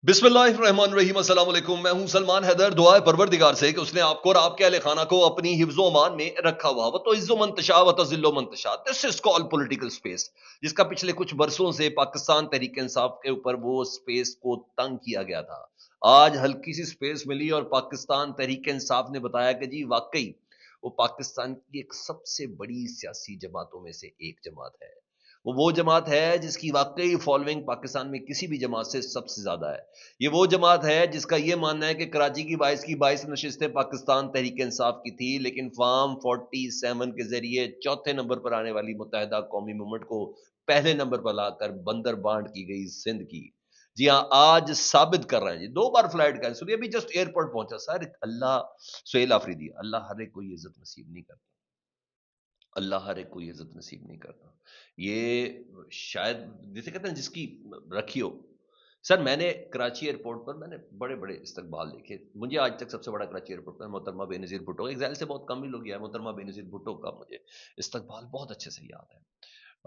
बिस्मिल्लाहिर्रहमानिर्रहीम। अस्सलाम वालेकुम। मैं हूं सलमान हैदर। दुआ है परवरदिगार से कि उसने आपको और आपके अहले खाना को अपनी हिफ्ज़ो अमान में रखा हुआ। व तो इज़्ज़ो मंतशा व तज़िल्लो मंतशा। This is called political space, जिसका पिछले कुछ बरसों से पाकिस्तान तहरीक इंसाफ के ऊपर वो स्पेस को तंग किया गया था। आज हल्की सी स्पेस मिली और पाकिस्तान तहरीक इंसाफ ने बताया कि जी वाकई वो पाकिस्तान की एक सबसे बड़ी सियासी जमातों में से एक जमात है। वो जमात है जिसकी वाकई फॉलोइंग पाकिस्तान में किसी भी जमात से सबसे ज्यादा है। ये वो जमात है जिसका ये मानना है कि कराची की 22 नशिस्तें पाकिस्तान तहरीक इंसाफ की थी, लेकिन फार्म 47 के जरिए चौथे नंबर पर आने वाली मुत्तहदा कौमी मूवमेंट को पहले नंबर पर लाकर बंदर बांट की गई सिंध की। जी हाँ, आज साबित कर रहे हैं जी। 2 बार फ्लाइट कैंसिल हुई, अभी जस्ट एयरपोर्ट पहुंचा सर। अल्लाह, सुहेल आफरीदी, अल्लाह हर एक को ये इज्जत नसीब नहीं करता। अल्लाह हर एक को ये इज्जत नसीब नहीं करता। ये शायद जिसे कहते हैं जिसकी रखी हो। सर मैंने कराची एयरपोर्ट पर मैंने बड़े-बड़े इस्तकबाल देखे। मुझे आज तक सबसे बड़ा कराची एयरपोर्ट पर मोहतरमा बेनज़ीर भुट्टो, इज़राइल से बहुत कम ही लोग गए हैं, मोहतरमा बेनज़ीर भुट्टो का मुझे इस्तकबाल बहुत अच्छे से याद है।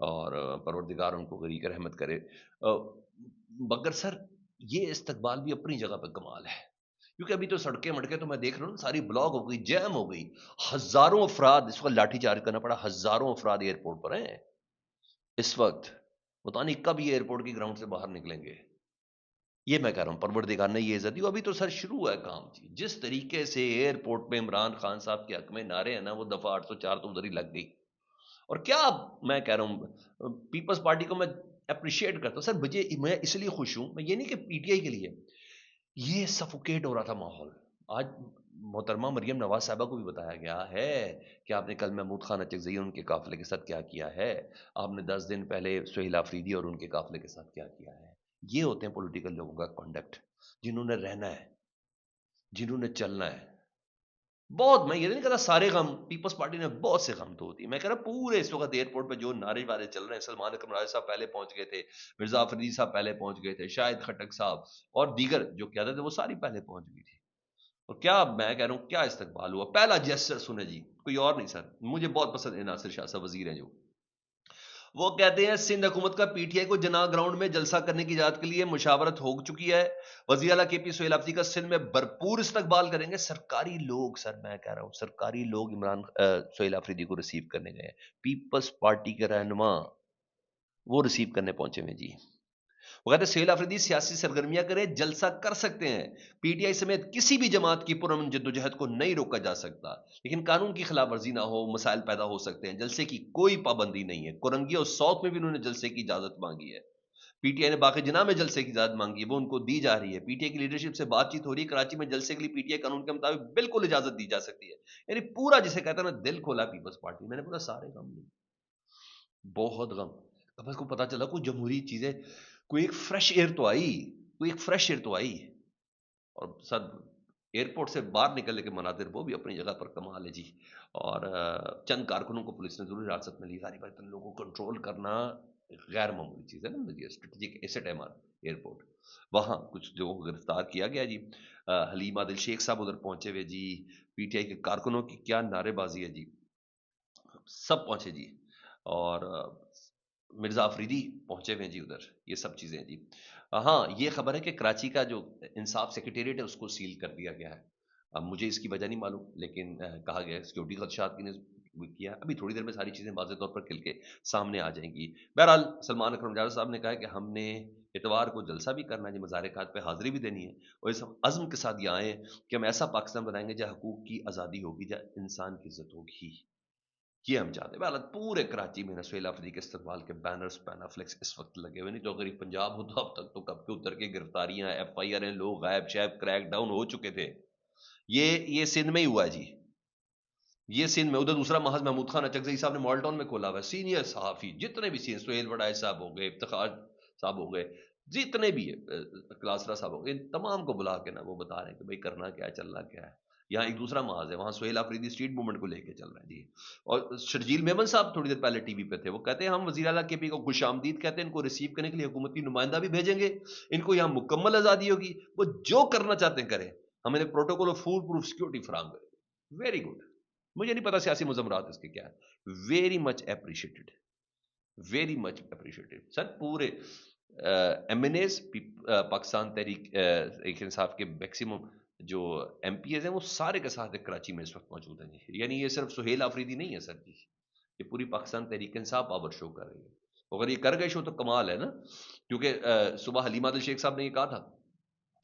और परवरदिगार उनको गरीक रहमत करे। मगर सर ये इस्तकबाल भी अपनी जगह पे कमाल है। क्योंकि अभी तो सड़कें-वड़कें तो मैं देख रहा हूँ सारी ब्लॉक हो गई, जैम हो गई। हज़ारों अफ़राद, इस वक़्त लाठीचार्ज करना पड़ा, हज़ारों अफ़राद एयरपोर्ट पर हैं इस वक़्त। पता नहीं कब ये एयरपोर्ट की ग्राउंड से बाहर निकलेंगे। ये मैं कह रहा हूँ परवरदिगार ने ये इज़्ज़त दी। अभी तो सर शुरू हुआ है काम जी। जिस तरीके से एयरपोर्ट पे इमरान खान साहब के हक में नारे हैं ना, वो दफ़ा 804 तो उधर ही लग गई। और क्या मैं कह रहा हूँ, पीपल्स पार्टी को मैं एप्रिशिएट करता हूँ। सर मुझे मैं इसलिए खुश हूँ, मैं ये नहीं कि पीटीआई के लिए, ये सफोकेट हो रहा था माहौल। आज मोहतरमा मरियम नवाज साहबा को भी बताया गया है कि आपने कल महमूद खान अचकज़ई और उनके काफ़िले के साथ क्या किया है। आपने 10 दिन पहले सुहेल आफरीदी और उनके काफ़िले के साथ क्या किया है। ये होते हैं पॉलिटिकल लोगों का कॉन्डक्ट, जिन्होंने रहना है, जिन्होंने चलना है। बहुत, मैं ये नहीं कह रहा सारे गम, पीपल्स पार्टी ने बहुत से गम तो होती है। मैं कह रहा पूरे इस वक़्त एयरपोर्ट पे जो नारे-वारे चल रहे हैं, सलमान अकरम राजा साहब पहले पहुँच गए थे, मिर्ज़ा अफरीदी साहब पहले पहुँच गए थे, शाहिद खट्टक साहब और दीगर जो क़यादत है वो सारी पहले पहुँच गई थी। और क्या मैं कह रहा हूँ क्या इस्तकबाल हुआ। पहला जेस्चर सुने जी, कोई और नहीं सर, मुझे बहुत पसंद है नासिर शाह साहब वज़ीर हैं जो। वो कहते हैं सिंध हुकूमत का पीटीआई को जना ग्राउंड में जलसा करने की इजाजत के लिए मुशावरत हो चुकी है। वज़ीर आला केपी सोहेल आफरीदी का सिंध में भरपूर इस्तकबाल करेंगे। सरकारी लोग, सर मैं कह रहा हूँ सरकारी लोग सोहेल आफरीदी को रिसीव करने गए हैं। पीपल्स पार्टी के रहनुमा वो रिसीव करने पहुंचे हुए जी। वो कहते सोहेल आफरीदी सियासी सरगर्मियां करें, जलसा कर सकते हैं। पीटीआई समेत किसी भी जमात की पुरअमन जद्दोजहद को नहीं रोका जा सकता, लेकिन कानून की खिलाफ वर्जी ना हो, मसाइल पैदा हो सकते हैं। जलसे की कोई पाबंदी नहीं है। कोरंगी और साउथ में भी उन्होंने जलसे की इजाजत मांगी है। पीटीआई ने बाकी जिना में जलसे की इजाजत मांगी है, वो उनको दी जा रही है। पीटीआई की लीडरशिप से बातचीत हो रही है। कराची में जलसे के लिए पीटीआई कानून के मुताबिक बिल्कुल इजाजत दी जा सकती है। यानी पूरा जिसे कहते हैं ना दिल खोला पीपल्स पार्टी। मैंने बोला सारे काम नहीं, बहुत गम। अब इसको पता चला कोई जमहूरी चीजें, कोई एक फ्रेश एयर तो आई, कोई एक फ्रेश एयर तो आई। और सर एयरपोर्ट से बाहर निकलने के मनाजिर वो भी अपनी जगह पर कमाल है जी। और चंद कारकुनों को पुलिस ने जरूर हिरासत में ली। सारी बात लोगों को कंट्रोल करना गैर मामूली चीज है ना, ये स्ट्रेटेजिक एसेट है हमारा एयरपोर्ट। वहां कुछ लोगों को गिरफ्तार किया गया जी। हलीम आदिल शेख साहब उधर पहुंचे हुए जी। पीटीआई के कारकुनों की क्या नारेबाजी है जी, सब पहुंचे जी। और मिर्ज़ा अफरीदी पहुंचे हुए हैं जी उधर। ये सब चीज़ें जी। हाँ, ये खबर है कि कराची का जो इंसाफ सेक्रेटेरिएट है उसको सील कर दिया गया है। अब मुझे इसकी वजह नहीं मालूम, लेकिन कहा गया है सिक्योरिटी खदशात की ने वो किया है। अभी थोड़ी देर में सारी चीज़ें वाज़ेह तौर पर खिल के सामने आ जाएँगी। बहरहाल सलमान अकरम जावेद साहब ने कहा है कि हमने इतवार को जलसा भी करना है जी, मज़ार-ए-खाक पे हाज़िरी भी देनी है और इस अज़्म के साथ ये आए हैं कि हम ऐसा पाकिस्तान बनाएँगे जहाँ हकूक़ की आज़ादी होगी, जहाँ इंसान की इज़्ज़त होगी। ये हम चाहते हैं। बहरहाल पूरे कराची में ना सुहेल आफरीदी के इस्तकबाल के बैनर्स, पैनाफ्लेक्स इस वक्त लगे हुए। नहीं तो अगर ये पंजाब हो तो अब तक तो कब के उतर के गिरफ्तारियां, एफआईआर हैं, लोग गायब शायब क्रैक डाउन हो चुके थे। ये सिंध में ही हुआ है जी। ये सिंध में। उधर दूसरा महज महमूद खान अचकजई साहब ने मॉल टाउन में खोला हुआ है। सीनियर सहाफी जितने भी सीनियर, सुहेल वड़ाई साहब हो गए, इफ्तिखार साहब हो गए, जितने भी है, क्लासरा साहब हो गए, इन तमाम को बुला के ना वो बता रहे हैं कि भाई करना क्या है, चलना क्या है। यहाँ एक दूसरा महाज है, वहां सुहेल आफरीदी स्ट्रीट मूवमेंट को लेके चल रहे हैं जी। और शर्जील मेमन साहब थोड़ी देर पहले टीवी पे थे, वो कहते हैं हम वजीर आला केपी को खुश आमदीद कहते हैं, इनको रिसीव करने के लिए हुकूमती नुमाइंदा भी भेजेंगे, इनको यहाँ मुकम्मल आजादी होगी, वो जो करना चाहते हैं करें, हमें protocol of foolproof security फराम करें। Very good. मुझे नहीं पता सियासी मुजमरात इसके क्या है। Very much appreciated, very much appreciated sir. पूरे MNAs Pakistan Tehreek ایک انصاف کے میکسیمم جو ایم پی ایز ہیں وہ سارے کے ساتھ کراچی میں اس وقت موجود ہیں جی. یعنی یہ صرف سہیل آفریدی نہیں ہے سر جی، یہ پوری پاکستان تحریک انصاف پاور شو کر رہی ہے. اگر یہ کر گئے شو تو کمال ہے نا، کیونکہ صبح حلیمہ عادل شیخ صاحب نے یہ کہا تھا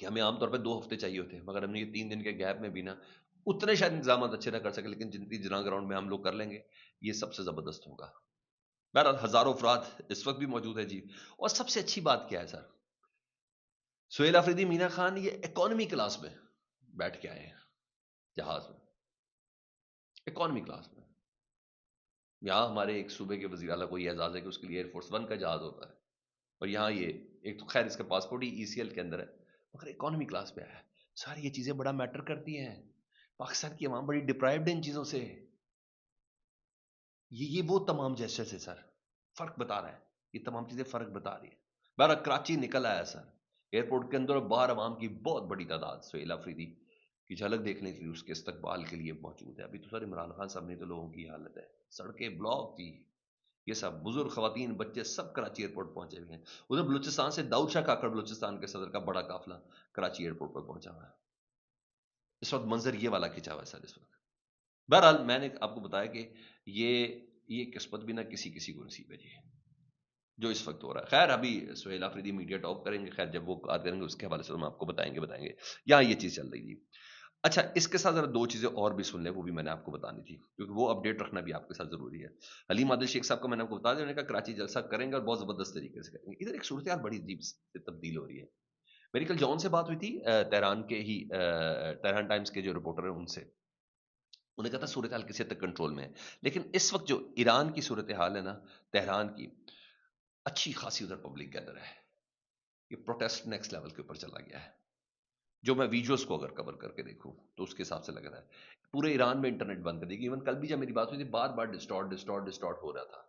کہ ہمیں عام طور پہ 2 ہفتے چاہیے ہوتے ہیں، مگر ہم نے یہ 3 دن کے گیپ میں بھی نا اتنے شاید انتظامات اچھے نہ کر سکے، لیکن جتنی جنا گراؤنڈ میں ہم لوگ کر لیں گے یہ سب سے زبردست ہوگا. بہرحال ہزاروں افراد اس وقت بھی موجود ہے جی. اور سب سے اچھی بات کیا ہے سر، سہیل آفریدی مینا خان یہ اکانومی کلاس میں بیٹھ کے آئے ہیں جہاز میں، اکانومی کلاس میں. یہاں ہمارے ایک صوبے کے وزیر اعلیٰ کو یہ اعزاز ہے کہ اس کے لیے ایئر فورس 1 کا جہاز ہوتا ہے، اور یہاں یہ ایک تو خیر اس کا پاسپورٹ ہی ای سی ایل کے اندر ہے، مگر اکانومی کلاس پہ آیا ہے. سر یہ چیزیں بڑا میٹر کرتی ہیں، پاکستان کی عوام بڑی ڈپرائیوڈ ہے ان چیزوں سے. یہ وہ تمام جیسے سے سر فرق بتا رہا ہے، یہ تمام چیزیں فرق بتا رہی ہیں. بہرحال کراچی نکل آیا سر، ایئرپورٹ کے اندر اور باہر عوام کی بہت بڑی تعداد سہیل آفریدی کی جھلک دیکھنے کے لیے، اس کے استقبال کے لیے موجود ہے. ابھی تو سر عمران خان صاحب نے تو لوگوں کی حالت ہے، سڑکیں بلاک تھی، یہ سب بزرگ خواتین بچے سب کراچی ایئرپورٹ پہنچے ہوئے ہیں. ادھر بلوچستان سے داؤد شاہ کاکڑ بلوچستان کے صدر کا بڑا قافلہ کراچی ایئرپورٹ پر پہنچا ہوا ہے. اس وقت منظر یہ والا کھینچا ہوا ہے سر اس وقت. بہرحال میں نے آپ کو بتایا کہ یہ قسمت بھی نہ کسی کو نصیب ہے جی جو اس وقت ہو رہا ہے. خیر ابھی سہیل آفریدی میڈیا ٹاپ کریں گے، خیر جب وہ بات کریں گے اس کے حوالے سے ہم آپ کو بتائیں گے یہاں یہ چیز چل رہی تھی. اچھا اس کے ساتھ ذرا 2 چیزیں اور بھی سن لیں، وہ بھی میں نے آپ کو بتانی تھی کیونکہ وہ اپڈیٹ رکھنا بھی آپ کے ساتھ ضروری ہے. حلیم عادل شیخ صاحب کو میں نے آپ کو بتا دیا، انہوں نے کہا کراچی جلسہ کریں گے اور بہت زبردست طریقے سے کریں گے. ادھر ایک صورتحال بڑی عجیب سے تبدیل ہو رہی ہے. میری کل جان سے بات ہوئی تھی، تہران ٹائمز کے جو رپورٹر ہیں ان سے، انہیں کہا تھا صورتحال کسی حد تک کنٹرول میں ہے، لیکن اس وقت جو ایران کی صورتحال ہے نا تہران کی، اچھی خاصی ادھر پبلک گیدر ہے. یہ پروٹیسٹ نیکسٹ لیول کے اوپر چلا گیا ہے. جو میں ویڈیوز کو اگر کور کر کے دیکھوں تو اس کے حساب سے لگ رہا ہے پورے ایران میں انٹرنیٹ بند کر دیا گیا. ایون کل بھی جب میری بات ہوئی تھی بار بار ڈسٹارٹ ہو رہا تھا.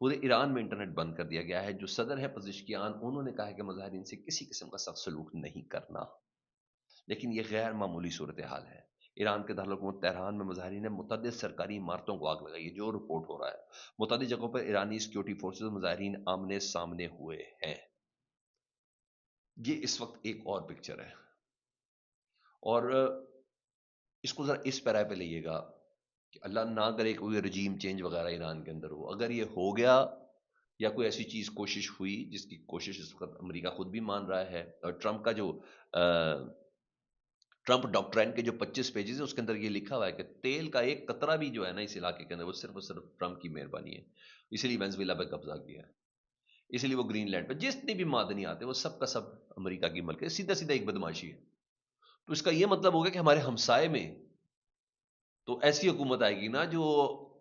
پورے ایران میں انٹرنیٹ بند کر دیا گیا ہے. جو صدر ہے پزشکیان، انہوں نے کہا ہے کہ مظاہرین سے کسی قسم کا سخت سلوک نہیں کرنا، لیکن یہ غیر معمولی صورتحال ہے. ایران کے دارالحکومت تہران میں مظاہرین نے متعدد سرکاری عمارتوں کو آگ لگائی ہے، جو رپورٹ ہو رہا ہے. متعدد جگہوں پر ایرانی سیکیورٹی فورسز مظاہرین آمنے سامنے ہوئے ہیں. یہ اس وقت ایک اور پکچر ہے، اور اس کو ذرا اس پیرا پہ لئیے گا کہ اللہ نہ کرے کوئی رجیم چینج وغیرہ ایران کے اندر ہو. اگر یہ ہو گیا یا کوئی ایسی چیز کوشش ہوئی جس کی کوشش اس وقت امریکہ خود بھی مان رہا ہے، اور ٹرمپ کا جو ٹرمپ ڈاکٹرائن کے جو 25 پیجز ہیں اس کے اندر یہ لکھا ہوا ہے کہ تیل کا ایک قطرہ بھی جو ہے نا اس علاقے کے اندر وہ صرف اور صرف ٹرمپ کی مہربانی ہے. اسی لیے وینزویلا پہ قبضہ کیا ہے، اسی لیے وہ گرین لینڈ پہ جتنے بھی معدنی آتے ہیں وہ سب کا سب امریکہ کی ملک ہے. سیدھا سیدھا ایک بدماشی ہے. تو اس کا یہ مطلب ہوگا کہ ہمارے ہمسائے میں تو ایسی حکومت آئے گی نا جو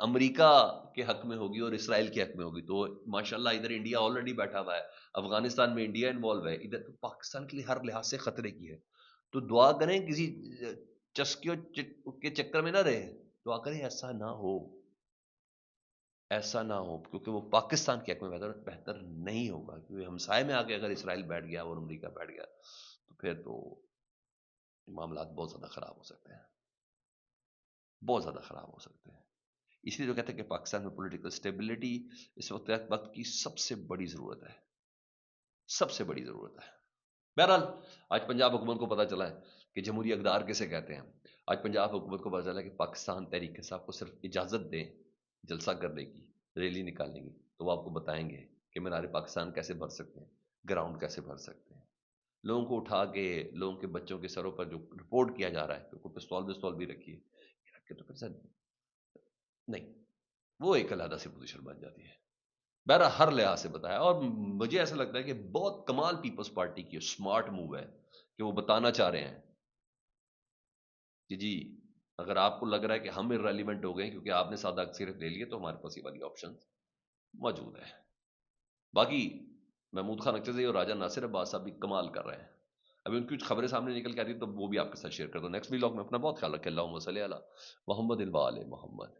امریکہ کے حق میں ہوگی اور اسرائیل کے حق میں ہوگی. تو ماشاءاللہ ادھر انڈیا آلریڈی بیٹھا ہوا ہے، افغانستان میں انڈیا انوالو ہے، ادھر تو پاکستان کے لیے ہر لحاظ سے خطرے کی ہے. تو دعا کریں کسی چسکیوں کے چکر میں نہ رہے، دعا کریں ایسا نہ ہو، ایسا نہ ہو، کیونکہ وہ پاکستان کے حق میں بہتر نہیں ہوگا. کیونکہ ہمسائے میں آگے اگر اسرائیل بیٹھ گیا اور امریکہ بیٹھ گیا تو پھر تو معاملات بہت زیادہ خراب ہو سکتے ہیں، بہت زیادہ خراب ہو سکتے ہیں. اس لیے جو کہتے ہیں کہ پاکستان میں پولیٹیکل سٹیبلٹی اس وقت کی سب سے بڑی ضرورت ہے، سب سے بڑی ضرورت ہے. بہرحال آج پنجاب حکومت کو پتا چلا ہے کہ جمہوری اقدار کیسے کہتے ہیں. آج پنجاب حکومت کو پتا چلا ہے کہ پاکستان تحریک انصاف کو صرف اجازت دیں جلسہ کرنے کی، ریلی نکالنے کی، تو وہ آپ کو بتائیں گے کہ مینار پاکستان کیسے بھر سکتے ہیں، گراؤنڈ کیسے بھر سکتے ہیں. لوگوں کو اٹھا کے لوگوں کے بچوں کے سروں پر جو رپورٹ کیا جا رہا ہے کہ کوئی پستول بھی رکھیے تو پھر نہیں، وہ ایک علیحدہ سی پوزیشن بن جاتی ہے. بہرحال ہر لحاظ سے بتایا، اور مجھے ایسا لگتا ہے کہ بہت کمال پیپلز پارٹی کی اسمارٹ موو ہے کہ وہ بتانا چاہ رہے ہیں کہ جی اگر آپ کو لگ رہا ہے کہ ہم ارریلیونٹ ہو گئے کیونکہ آپ نے سادہ اکثریت لے لیے، تو ہمارے پاس یہ والی آپشن موجود ہے. باقی محمود خان اکچری اور راجہ ناصر عباس صاحب بھی کمال کر رہے ہیں. ابھی ان کی کچھ خبریں سامنے نکل کے آتی ہیں تو وہ بھی آپ کے ساتھ شیئر کرتا ہوں. نیکسٹ ولاگ میں اپنا بہت خیال رکھیں. اللہم صلی علی محمد و آل محمد.